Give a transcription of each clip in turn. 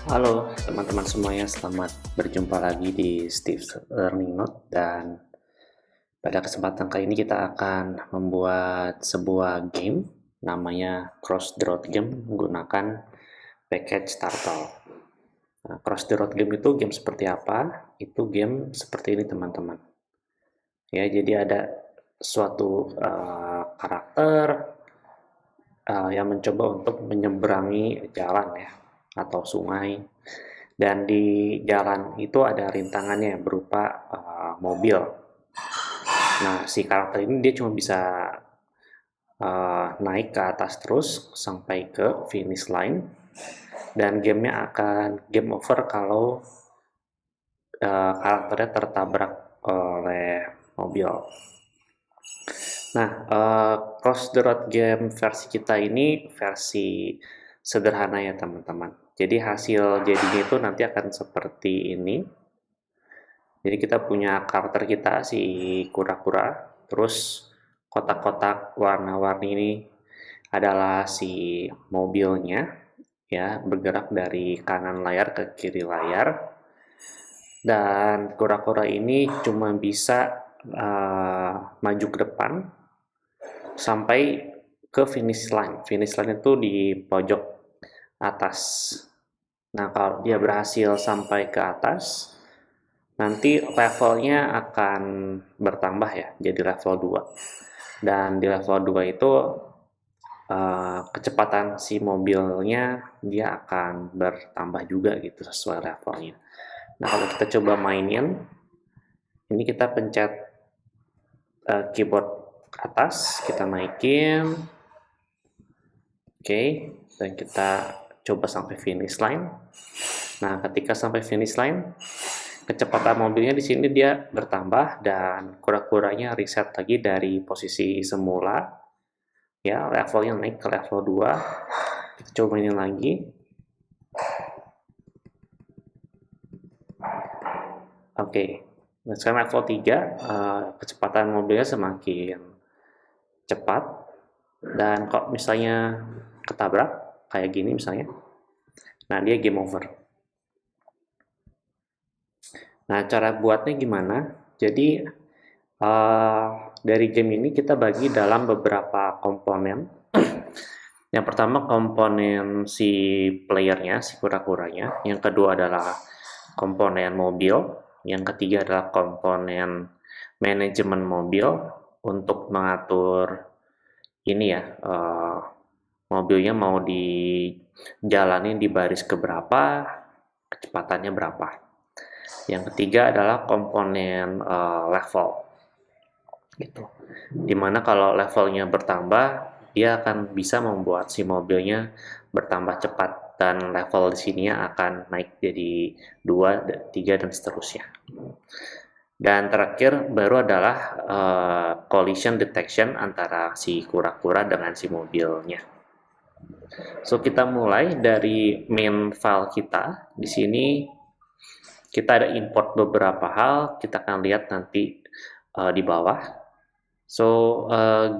Halo teman-teman semuanya, selamat berjumpa lagi di Steve's Learning Note, dan pada kesempatan kali ini kita akan membuat sebuah game namanya Cross the Road Game menggunakan package Turtle. Nah, Cross the Road Game itu game seperti apa? Itu game seperti ini teman-teman. Ya, jadi ada suatu karakter yang mencoba untuk menyeberangi jalan ya atau sungai, dan di jalan itu ada rintangannya berupa mobil. Nah, si karakter ini dia cuma bisa naik ke atas terus sampai ke finish line, dan gamenya akan game over kalau karakternya tertabrak oleh mobil. Nah, Cross the Road Game versi kita ini versi sederhana ya teman-teman. Jadi hasil jadinya itu nanti akan seperti ini. Jadi kita punya karakter kita si kura-kura, terus kotak-kotak warna-warni ini adalah si mobilnya, ya, bergerak dari kanan layar ke kiri layar, dan kura-kura ini cuma bisa maju ke depan sampai ke finish line. Finish line itu di pojok atas. Nah, kalau dia berhasil sampai ke atas, nanti levelnya akan bertambah ya, jadi level 2. Dan di level 2 itu kecepatan si mobilnya dia akan bertambah juga gitu sesuai levelnya. Nah, kalau kita coba mainin, ini kita pencet keyboard atas, kita naikin, oke, dan kita coba sampai finish line. Nah, ketika sampai finish line, kecepatan mobilnya di sini dia bertambah dan kura-kuranya reset lagi dari posisi semula. Ya, levelnya naik ke level 2. Kita coba ini lagi. Oke. Nah, sekarang level 3, kecepatan mobilnya semakin cepat, dan kok misalnya ketabrak kayak gini misalnya, nah dia game over. Nah, cara buatnya gimana? Jadi dari game ini kita bagi dalam beberapa komponen. Yang pertama komponen si playernya, si kura-kuranya. Yang kedua adalah komponen mobil. Yang ketiga adalah komponen manajemen mobil untuk mengatur ini ya, mobilnya mau dijalani di baris keberapa, kecepatannya berapa. Yang ketiga adalah komponen level, gitu. Dimana kalau levelnya bertambah, dia akan bisa membuat si mobilnya bertambah cepat, dan level di sini akan naik jadi 2, 3, dan seterusnya. Dan terakhir baru adalah collision detection antara si kura-kura dengan si mobilnya. So, kita mulai dari main file kita. Di sini kita ada import beberapa hal, kita akan lihat nanti di bawah. So,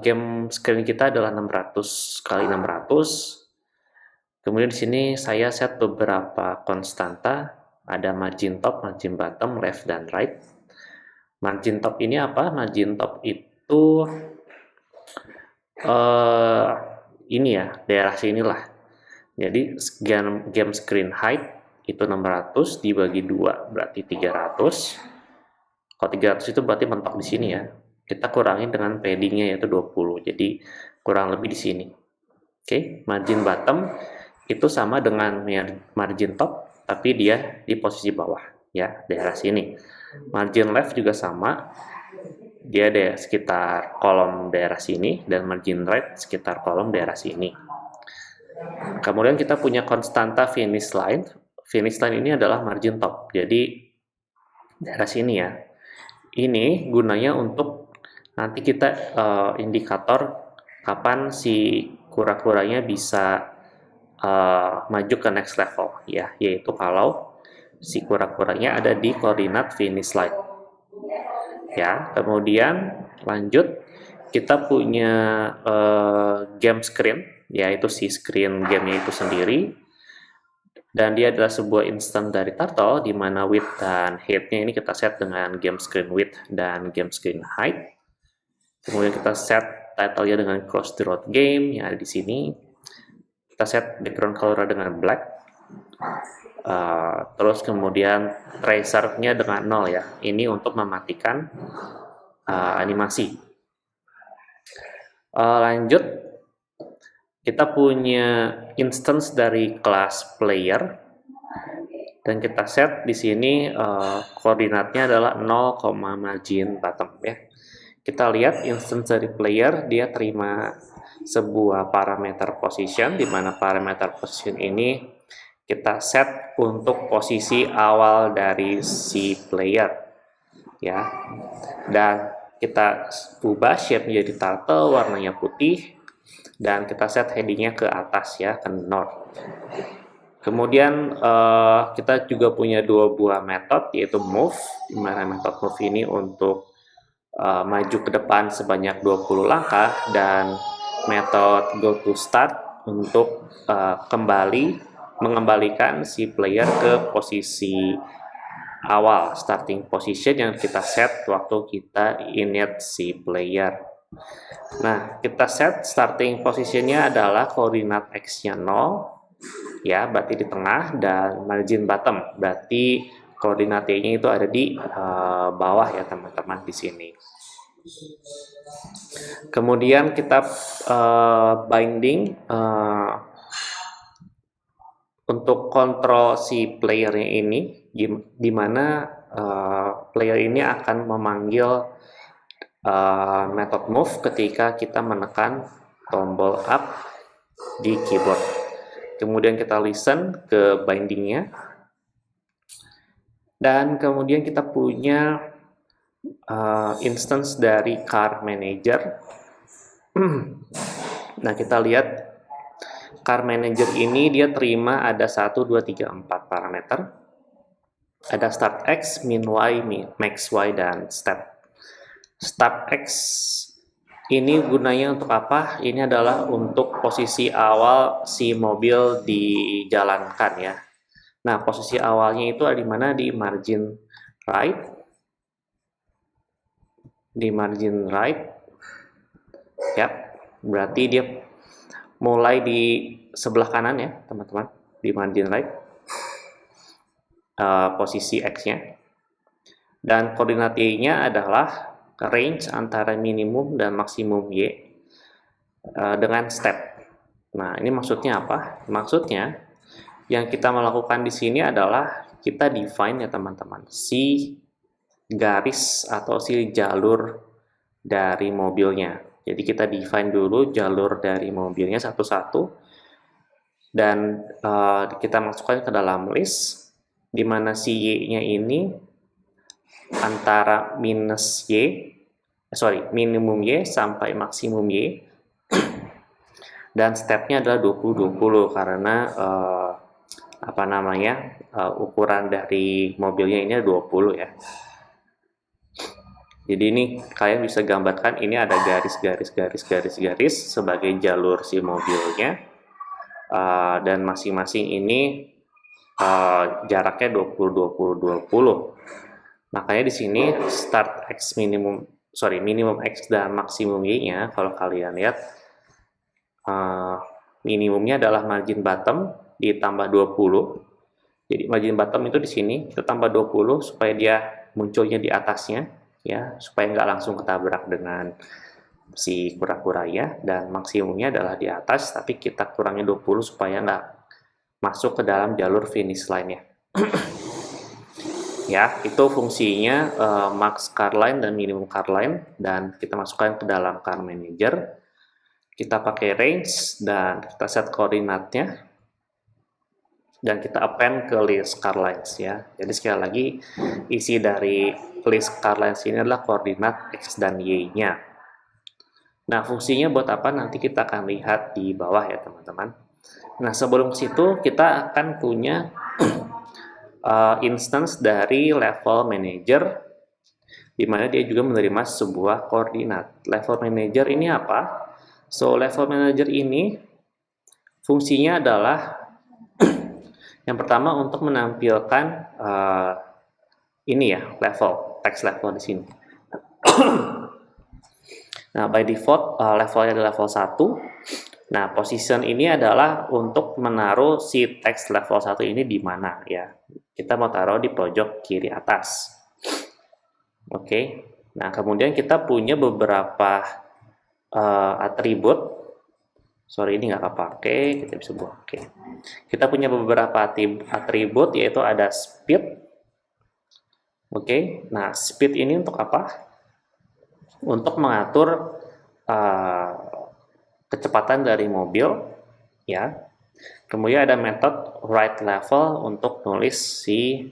game screen kita adalah 600 kali 600. Kemudian di sini saya set beberapa konstanta, ada margin top, margin bottom, left dan right. Margin top ini apa? Margin top itu ini ya, daerah sinilah. Jadi game screen height itu 600 dibagi 2 berarti 300. Kalau 300 itu berarti mentok di sini ya. Kita kurangin dengan paddingnya yaitu 20. Jadi kurang lebih di sini. Oke, margin bottom itu sama dengan margin top, tapi dia di posisi bawah ya, daerah sini. Margin left juga sama, dia ada sekitar kolom daerah sini, dan margin right sekitar kolom daerah sini. Kemudian kita punya konstanta finish line. Finish line ini adalah margin top, jadi daerah sini ya. Ini gunanya untuk nanti kita indikator kapan si kura-kuranya bisa maju ke next level ya, yaitu kalau si kura-kuranya ada di koordinat finish line ya. Kemudian lanjut, kita punya game screen, yaitu si screen gamenya itu sendiri. Dan dia adalah sebuah instance dari Turtle, di mana width dan height-nya ini kita set dengan game screen width dan game screen height. Kemudian kita set title-nya dengan cross the road game yang ada di sini. Kita set background color dengan black. Terus kemudian tracer-nya dengan 0 ya. Ini untuk mematikan animasi. Lanjut, kita punya instance dari kelas player dan kita set di sini koordinatnya adalah 0, margin bottom ya. Kita lihat instance dari player, dia terima sebuah parameter position, di mana parameter position ini kita set untuk posisi awal dari si player ya. Dan kita ubah shape menjadi turtle, warnanya putih, dan kita set headingnya ke atas ya, ke north. Kemudian kita juga punya dua buah metode, yaitu move, di mana metode move ini untuk maju ke depan sebanyak 20 langkah, dan metode go to start untuk mengembalikan si player ke posisi awal, starting position yang kita set waktu kita init si player. Nah, kita set starting positionnya adalah koordinat x-nya 0 ya, berarti di tengah, dan margin bottom berarti koordinat y-nya itu ada di bawah ya teman-teman di sini. Kemudian kita binding untuk kontrol si playernya ini, di mana player ini akan memanggil method move ketika kita menekan tombol up di keyboard. Kemudian kita listen ke bindingnya, dan kemudian kita punya instance dari car manager. Nah, kita lihat car manager ini dia terima ada 1, 2, 3, 4 parameter. Ada start x, min y, max y, dan step. Start x ini gunanya untuk apa? Ini adalah untuk posisi awal si mobil dijalankan ya. Nah, posisi awalnya itu ada di mana? Di margin right. Di margin right. Yap, berarti dia mulai di sebelah kanan ya, teman-teman. Di margin right. Posisi x-nya. Dan koordinat y-nya adalah range antara minimum dan maksimum y dengan step. Nah, ini maksudnya apa? Maksudnya yang kita melakukan di sini adalah kita define ya teman-teman, si garis atau si jalur dari mobilnya. Jadi kita define dulu jalur dari mobilnya satu-satu, dan kita masukkan ke dalam list, di mana si y-nya ini antara minimum y sampai maksimum y, dan stepnya adalah 20-20 karena ukuran dari mobilnya ini 20 ya. Jadi ini kalian bisa gambarkan, ini ada garis sebagai jalur si mobilnya, dan masing-masing ini jaraknya 20-20-20. Makanya di sini start x minimum x dan maksimum y-nya, kalau kalian lihat minimumnya adalah margin bottom ditambah 20. Jadi margin bottom itu di sini kita tambah 20 supaya dia munculnya di atasnya ya, supaya nggak langsung ketabrak dengan si kura-kura ya, dan maksimumnya adalah di atas tapi kita kurangin 20 supaya nggak masuk ke dalam jalur finish line-nya. Ya, itu fungsinya max car line dan minimum car line, dan kita masukkan ke dalam car manager. Kita pakai range dan kita set koordinatnya, dan kita append ke list car lines ya. Jadi sekali lagi, isi dari list car lines ini adalah koordinat x dan y-nya. Nah, fungsinya buat apa nanti kita akan lihat di bawah ya teman-teman. Nah, sebelum situ kita akan punya instance dari level manager, di mana dia juga menerima sebuah koordinat. Level manager ini apa? So, level manager ini fungsinya adalah Yang pertama untuk menampilkan ini ya, level, text level di sini. Nah, by default levelnya adalah level 1. Nah, position ini adalah untuk menaruh si text level 1 ini di mana ya. Kita mau taruh di pojok kiri atas. Oke. Nah, kemudian kita punya beberapa atribut. Sorry, ini nggak kepake, kita bisa buat. Oke. Kita punya beberapa atribut, yaitu ada speed. Oke. Nah, speed ini untuk apa? Untuk mengatur kecepatan dari mobil, ya. Kemudian ada metode write level untuk nulis si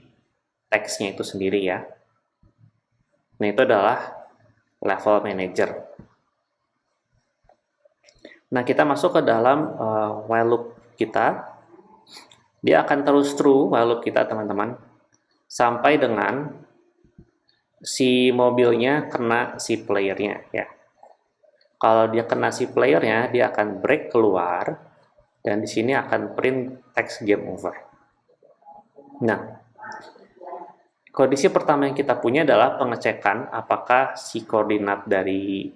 teksnya itu sendiri ya. Nah, itu adalah level manager. Nah, kita masuk ke dalam while loop kita. Dia akan terus true while loop kita, teman-teman, sampai dengan si mobilnya kena si playernya ya. Kalau dia kena si playernya, dia akan break keluar dan di sini akan print text game over. Nah, kondisi pertama yang kita punya adalah pengecekan apakah si koordinat dari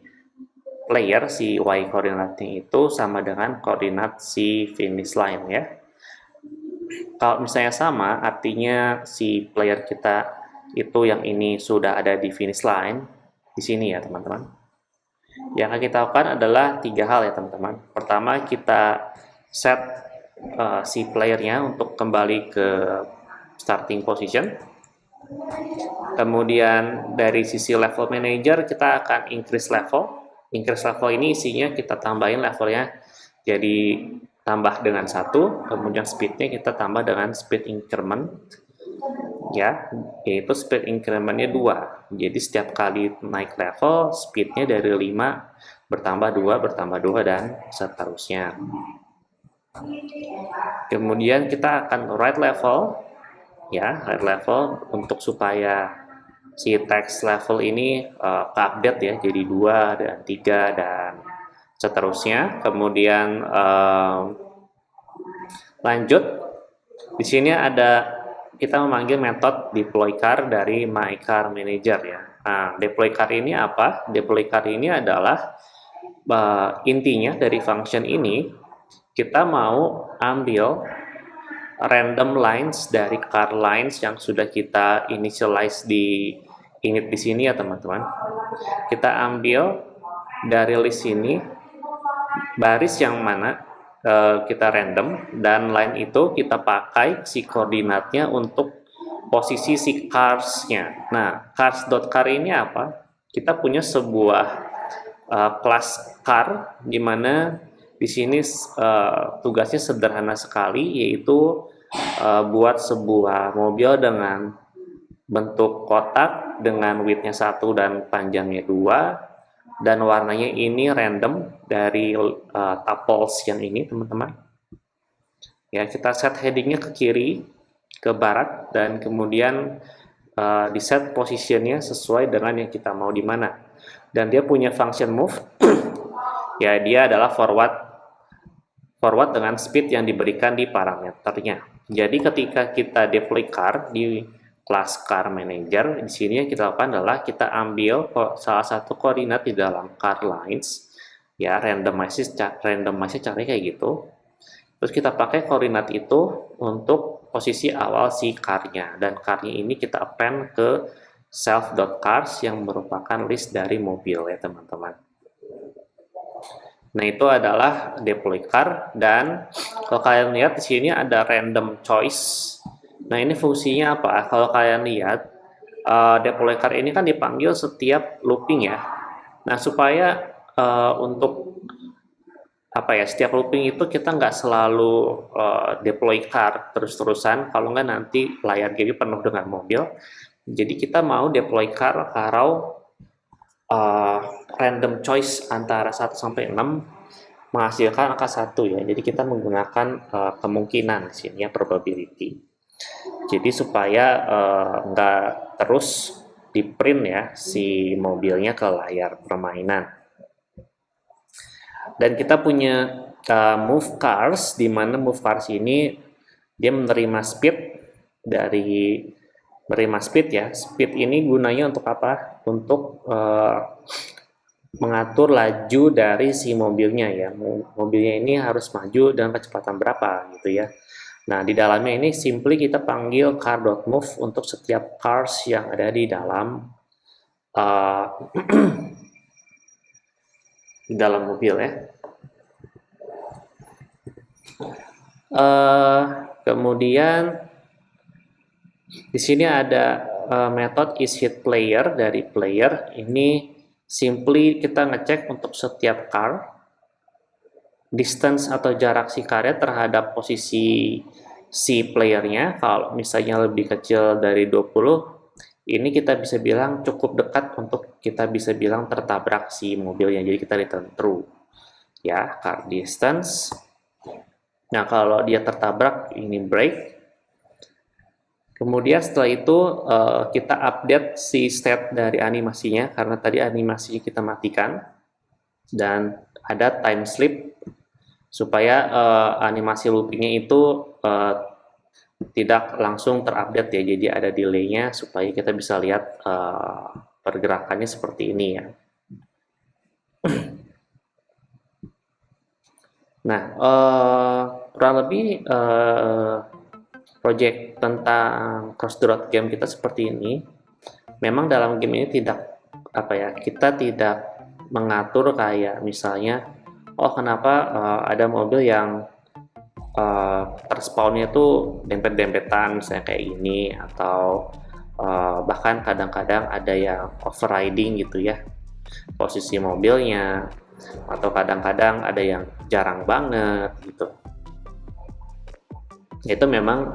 player, si y koordinatnya itu sama dengan koordinat si finish line ya. Kalau misalnya sama, artinya si player kita itu yang ini sudah ada di finish line di sini ya, teman-teman. Yang akan kita lakukan adalah 3 hal ya, teman-teman. Pertama, kita set si playernya untuk kembali ke starting position. Kemudian dari sisi level manager kita akan increase level. Increase level ini isinya kita tambahin levelnya jadi tambah dengan 1, kemudian speednya kita tambah dengan speed increment ya, yaitu speed incrementnya 2. Jadi setiap kali naik level speednya dari 5 bertambah 2 bertambah 2 dan seterusnya. Kemudian kita akan write level ya, write level untuk supaya si text level ini update ya, jadi 2 dan 3 dan seterusnya. Kemudian lanjut, di sini ada kita memanggil metode deploy car dari my car manager ya. Nah, deploy car ini apa? Deploy car ini adalah intinya dari function ini kita mau ambil random lines dari car lines yang sudah kita initialize di init di sini ya, teman-teman. Kita ambil dari list ini baris yang mana kita random, dan line itu kita pakai si koordinatnya untuk posisi si cars-nya. Nah, cars.car ini apa? Kita punya sebuah kelas car di mana di sini tugasnya sederhana sekali, yaitu buat sebuah mobil dengan bentuk kotak dengan width-nya 1 dan panjangnya 2. Dan warnanya ini random dari tuples yang ini, teman-teman. Ya, kita set headingnya ke kiri, ke barat, dan kemudian di set positionnya sesuai dengan yang kita mau di mana. Dan dia punya function move. Ya, dia adalah forward dengan speed yang diberikan di parameternya. Jadi ketika kita deploy car di kelas car manager, di sini yang kita lakukan adalah kita ambil salah satu koordinat di dalam car lines ya, randomize caranya kayak gitu. Terus kita pakai koordinat itu untuk posisi awal si car-nya, dan car-nya ini kita append ke self.cars yang merupakan list dari mobil ya, teman-teman. Nah, itu adalah deploy car, dan kalau kalian lihat di sini ada random choice. Nah, ini fungsinya apa? Kalau kalian lihat, deploy car ini kan dipanggil setiap looping ya. Nah, supaya untuk apa ya, setiap looping itu kita nggak selalu deploy car terus-terusan, kalau nggak nanti layar game penuh dengan mobil. Jadi kita mau deploy car kalau random choice antara 1 sampai 6 menghasilkan angka 1 ya. Jadi kita menggunakan kemungkinan di sini ya, probability. Jadi supaya nggak terus di print ya si mobilnya ke layar permainan. Dan kita punya move cars, di mana move cars ini dia menerima speed ya. Speed ini gunanya untuk apa? Untuk mengatur laju dari si mobilnya ya. Mobilnya ini harus maju dengan kecepatan berapa gitu ya. Nah, di dalamnya ini simply kita panggil car.move untuk setiap cars yang ada di dalam di dalam mobil ya. Kemudian di sini ada metode isHitPlayer dari player. Ini simply kita ngecek untuk setiap car distance atau jarak si karya terhadap posisi si playernya. Kalau misalnya lebih kecil dari 20, ini kita bisa bilang cukup dekat untuk kita bisa bilang tertabrak si mobilnya, jadi kita return true ya, car distance. Nah, kalau dia tertabrak ini break. Kemudian setelah itu kita update si state dari animasinya, karena tadi animasinya kita matikan, dan ada time slip supaya animasi loopingnya itu tidak langsung terupdate ya, jadi ada delaynya supaya kita bisa lihat pergerakannya seperti ini ya. Nah, kurang lebih project tentang cross-the-road game kita seperti ini. Memang dalam game ini kita tidak mengatur kayak misalnya, oh kenapa ada mobil yang terspawnnya tuh dempet-dempetan misalnya kayak ini, atau bahkan kadang-kadang ada yang overriding gitu ya posisi mobilnya, atau kadang-kadang ada yang jarang banget gitu. Itu memang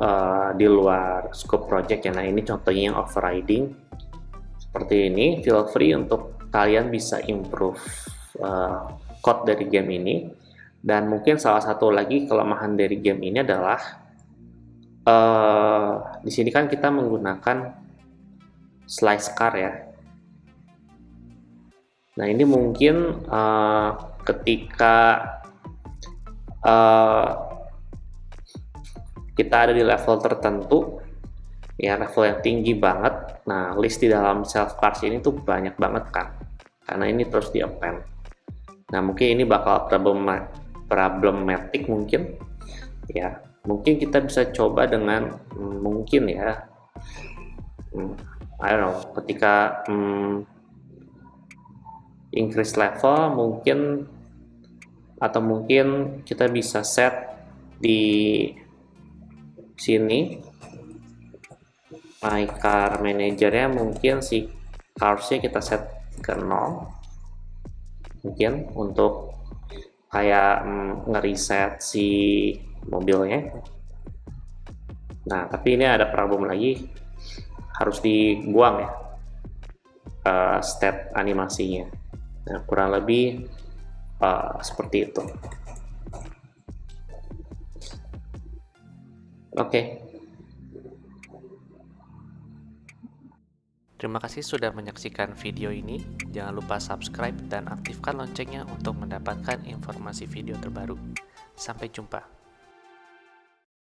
di luar scope project ya. Nah, ini contohnya yang overriding seperti ini. Feel free untuk kalian bisa improve code dari game ini. Dan mungkin salah satu lagi kelemahan dari game ini adalah di sini kan kita menggunakan slice car ya. Nah, ini mungkin ketika kita ada di level tertentu ya, level yang tinggi banget. Nah, list di dalam self cars ini tuh banyak banget kan, karena ini terus di append. Nah, mungkin ini bakal problematic mungkin ya. Mungkin kita bisa coba dengan mungkin ya, I don't know, ketika increase level mungkin, atau mungkin kita bisa set di sini my car managernya, mungkin si carsnya kita set ke 0 mungkin untuk kayak ngereset si mobilnya. Nah, tapi ini ada problem lagi, harus dibuang ya state animasinya. Nah, kurang lebih seperti itu. Oke. Terima kasih sudah menyaksikan video ini. Jangan lupa subscribe dan aktifkan loncengnya untuk mendapatkan informasi video terbaru. Sampai jumpa.